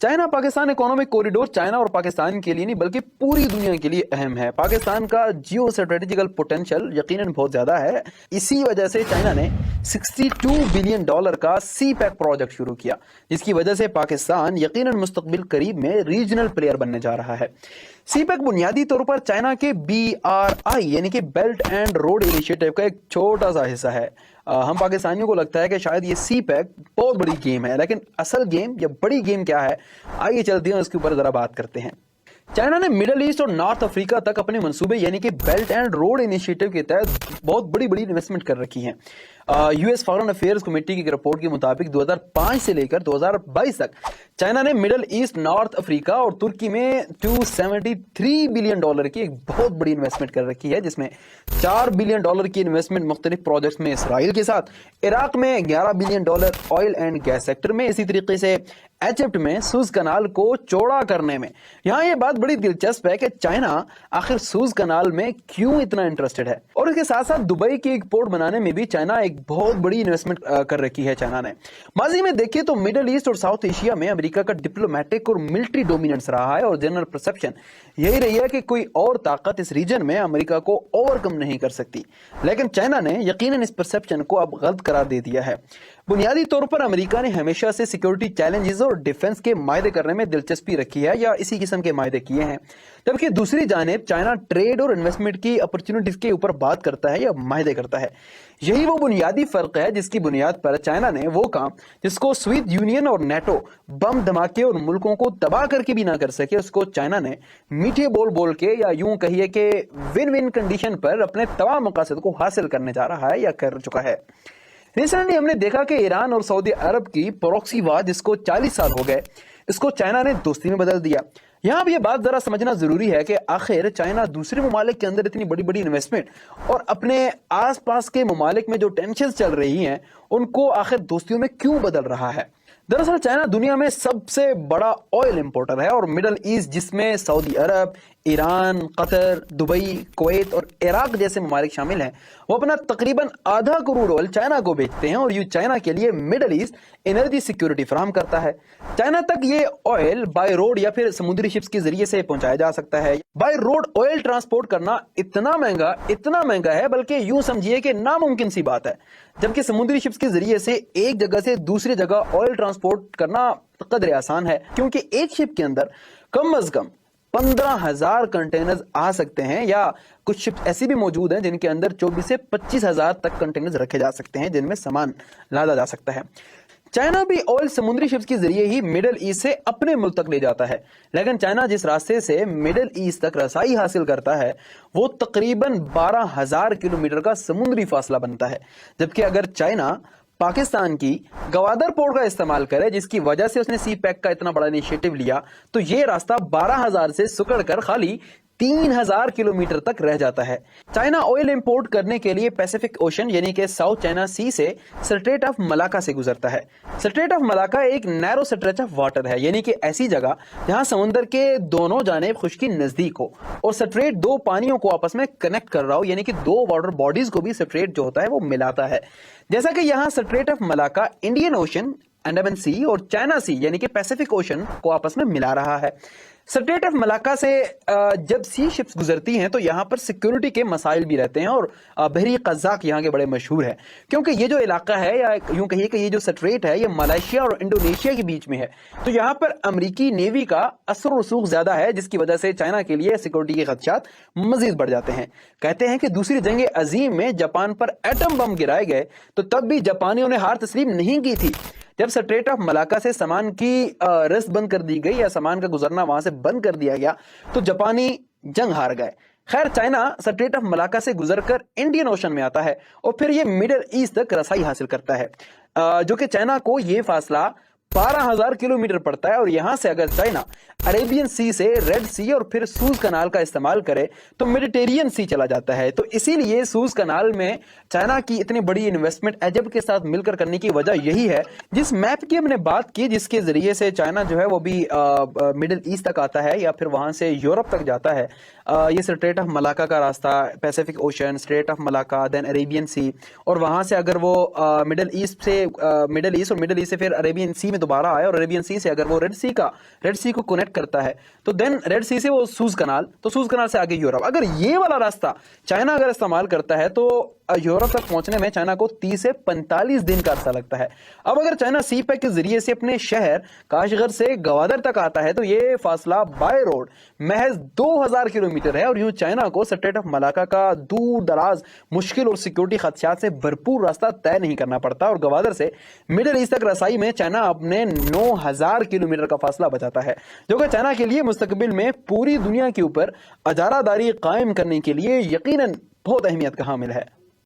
China Pakistan economic corridor China और पाकिस्तान के लिए नहीं बल्कि पूरी दुनिया के लिए अहम है। पाकिस्तान का जियो स्ट्रेटेजिकल पोटेंशियल यकीनन बहुत ज्यादा है। इसी वजह से चाइना ने $62 बिलियन का सी पैक प्रोजेक्ट शुरू किया, जिसकी वजह से पाकिस्तान यकीनन मुस्तकबिल करीब में रीजनल प्लेयर बनने जा रहा है। सी पैक बुनियादी तौर पर चाइना के BRI यानी कि बेल्ट एंड रोड इनिशिएटिव का एक छोटा सा हिस्सा है। हम पाकिस्तानियों को लगता है कि शायद ये सी पैक बहुत बड़ी गेम है, लेकिन असल गेम या बड़ी गेम क्या है, आइए चलते हैं उसके ऊपर जरा बात करते हैं। चाइना ने मिडिल ईस्ट और नॉर्थ अफ्रीका तक अपने मंसूबे यानी कि बेल्ट एंड रोड इनिशिएटिव के तहत बहुत बड़ी बड़ी इन्वेस्टमेंट कर रखी है। यूएस फॉरेन अफेयर्स कमेटी की रिपोर्ट के मुताबिक 2005 से लेकर 2022 तक चाइना ने मिडिल ईस्ट, नॉर्थ अफ्रीका और तुर्की में $273 बिलियन की एक बहुत बड़ी इन्वेस्टमेंट कर रखी है, जिसमें $4 बिलियन की इन्वेस्टमेंट मुख्तलिफ प्रोजेक्ट्स में इसराइल के साथ, इराक में $11 billion oil and gas sector में, इसी तरीके से इजिप्ट में सूज कनाल को चौड़ा करने में। यहाँ ये बात बड़ी दिलचस्प है कि चाइना आखिर सूज कनाल में क्यों इतना इंटरेस्टेड है, और इसके साथ साथ दुबई की एक पोर्ट बनाने में भी चाइना एक बहुत बड़ी इन्वेस्टमेंट कर रखी है। चाइना ने माजी में देखे तो मिडिल ईस्ट और साउथ एशिया में अमेरिका का डिप्लोमेटिक और मिलिट्री डोमिनेंस रहा है, और जनरल परसेप्शन यही रही है कि कोई और ताकत इस रीजन में अमेरिका को ओवरकम नहीं कर सकती। लेकिन चाइना ने यकीनन इस परसेप्शन को अब गलत करार दे दिया है। बुनियादी तौर पर अमेरिका ने हमेशा से सिक्योरिटी चैलेंजेस और डिफेंस के मायदे करने में दिलचस्पी रखी है या इसी किस्म के मायदे किए हैं, जबकि दूसरी जानिब चाइना ट्रेड और इन्वेस्टमेंट की अपॉर्चुनिटीज के ऊपर बात करता है या मायदे करता है। यही वो बुनियादी फर्क है जिसकी बुनियाद पर चाइना ने वो काम जिसको स्वीट यूनियन और नेटो बम धमाके और मुल्कों को तबाह करके भी ना कर सके, उसको चाइना ने मीठे बोल बोल के या यूं कहिए कि विन विन कंडीशन पर अपने तमाम मकासद को हासिल करने जा रहा है या कर चुका है। रिसेंटली हमने देखा कि ईरान और सऊदी अरब की प्रॉक्सी वार जिसको 40 साल हो गए, इसको चाइना ने दोस्ती में बदल दिया। यहाँ भी ये बात जरा समझना जरूरी है कि आखिर चाइना दूसरे ममालिक के अंदर इतनी बड़ी बड़ी इन्वेस्टमेंट और अपने आसपास के ममालिक में जो टेंशन चल रही हैं उनको आखिर दोस्तियों में क्यों बदल रहा है। दरअसल चाइना दुनिया में सबसे बड़ा ऑयल इंपोर्टर है, और मिडल ईस्ट जिसमें सऊदी अरब, ईरान, कतर, दुबई, कुवैत और इराक जैसे ममालिक शामिल हैं, वो अपना तकरीबन आधा करोड़ ऑयल चाइना को बेचते हैं, और ये चाइना के लिए मिडल ईस्ट एनर्जी सिक्योरिटी फराहम करता है। चाइना तक ये ऑयल बाय रोड या फिर समुद्री शिप्स के जरिए से पहुंचाया जा सकता है। बाय रोड ऑयल ट्रांसपोर्ट करना इतना महंगा है, बल्कि यूं समझिए कि नामुमकिन सी बात है, जबकि समुद्री शिप्स के जरिए से एक जगह से दूसरी जगह ऑयल ट्रांसपोर्ट करना कदरे आसान है, क्योंकि एक शिप के अंदर कम अज कम 15,000 कंटेनर्स आ सकते हैं, या कुछ शिप ऐसी भी मौजूद हैं जिनके अंदर 24 से 25,000 तक कंटेनर्स रखे जा सकते हैं, जिनमें सामान लादा जा सकता है। चाइना भी ऑयल समुद्री शिप्स के जरिए ही मिडिल ईस्ट से अपने मुल्क तक ले जाता है, लेकिन चाइना जिस रास्ते से मिडिल ईस्ट तक रसाई हासिल करता है वो तकरीबन 12,000 किलोमीटर का समुद्री फासला बनता है। जबकि अगर चाइना पाकिस्तान की गवादर पोर्ट का इस्तेमाल करे, जिसकी वजह से उसने सी पैक का इतना बड़ा इनिशिएटिव लिया, तो ये रास्ता 12,000 से सुकड़कर खाली 3,000 किलोमीटर तक रह जाता है। चाइना ऑयल इंपोर्ट करने के लिए पैसिफिक ओशन यानी कि साउथ चाइना सी से स्ट्रेट ऑफ मलाका से गुजरता है। स्ट्रेट ऑफ मलाका एक नैरो स्ट्रेच ऑफ वाटर है, यानी कि ऐसी जगह जहां समुद्र के दोनों जानिब खुश्की नजदीक हो और स्ट्रेट दो पानियों को आपस में कनेक्ट कर रहा हो, यानी कि दो वाटर बॉडीज को भी स्ट्रेट जो होता है वो मिलाता है। जैसा कि यहाँ Strait of Malacca Indian Ocean, Andaman Sea और चाइना सी यानी कि पैसिफिक ओशन को आपस में मिला रहा है। स्ट्रेट ऑफ मलाका से जब सी शिप्स गुजरती हैं तो यहाँ पर सिक्योरिटी के मसाइल भी रहते हैं, और बहरी कज़ाक यहाँ के बड़े मशहूर है, क्योंकि ये जो इलाका है या यूं कहिए कि ये जो स्ट्रेट है ये मलेशिया और इंडोनेशिया के बीच में है, तो यहाँ पर अमरीकी नेवी का असर रसूख ज्यादा है, जिसकी वजह से चाइना के लिए सिक्योरिटी के खदशात मजीद बढ़ जाते हैं। कहते हैं कि दूसरी जंग अजीम में जापान पर एटम बम गिराए गए तो तब भी जापानियों ने हार तस्लीम नहीं की थी। जब स्ट्रेट ऑफ मलाका से सामान की रस्त बंद कर दी गई या सामान का गुजरना वहां से बंद कर दिया गया तो जापानी जंग हार गए। खैर, चाइना स्ट्रेट ऑफ मलाका से गुजरकर इंडियन ओशन में आता है और फिर ये मिडिल ईस्ट तक रसाई हासिल करता है, जो कि चाइना को ये फासला 12,000 किलोमीटर पड़ता है। और यहां से अगर चाइना अरेबियन सी से रेड सी और फिर सूज कनाल का इस्तेमाल करे तो मेडिटेरियन सी चला जाता है। तो इसीलिए सूज कनाल में चाइना की इतनी बड़ी इन्वेस्टमेंट इजिप्ट के साथ मिलकर करने की वजह यही है। जिस मैप की हमने बात की, जिसके जरिए से चाइना जो है वो भी मिडिल ईस्ट तक आता है या फिर वहां से यूरोप तक जाता है, ये स्ट्रेट ऑफ मलाका का रास्ता, Pacific Ocean, Strait of Malacca, then Arabian Sea, और वहां से अगर वो मिडिल ईस्ट और मिडिल ईस्ट से फिर अरेबियन सी میں دوبارہ آئے اور عربین سی سے اگر وہ ریڈ سی کو کنیکٹ کرتا ہے تو دین ریڈ سی سے وہ سوز کنال سے آگے یورپ. اگر یہ والا راستہ چائنا اگر استعمال کرتا ہے تو یورپ تک پہنچنے میں چائنا کو 30 سے 45 دن کا عرصہ لگتا ہے. اب اگر چائنا سی پیک کے ذریعے سے اپنے شہر کاشغر سے گوادر تک آتا ہے تو یہ فاصلہ بائی روڈ محض 2000 کلومیٹر ہے, اور یوں چائنا کو اسٹریٹ آف ملاکا کا دور دراز مشکل اور سیکیورٹی خدشات سے بھرپور راستہ طے نہیں کرنا پڑتا, اور گوادر سے مڈل ایسٹ تک رسائی میں چائنا اپنے 9000 کلومیٹر کا فاصلہ بچاتا ہے, جو کہ چائنا کے لیے مستقبل میں پوری دنیا کے اوپر اجارہ داری قائم کرنے کے لیے یقیناً بہت اہمیت کا حامل ہے.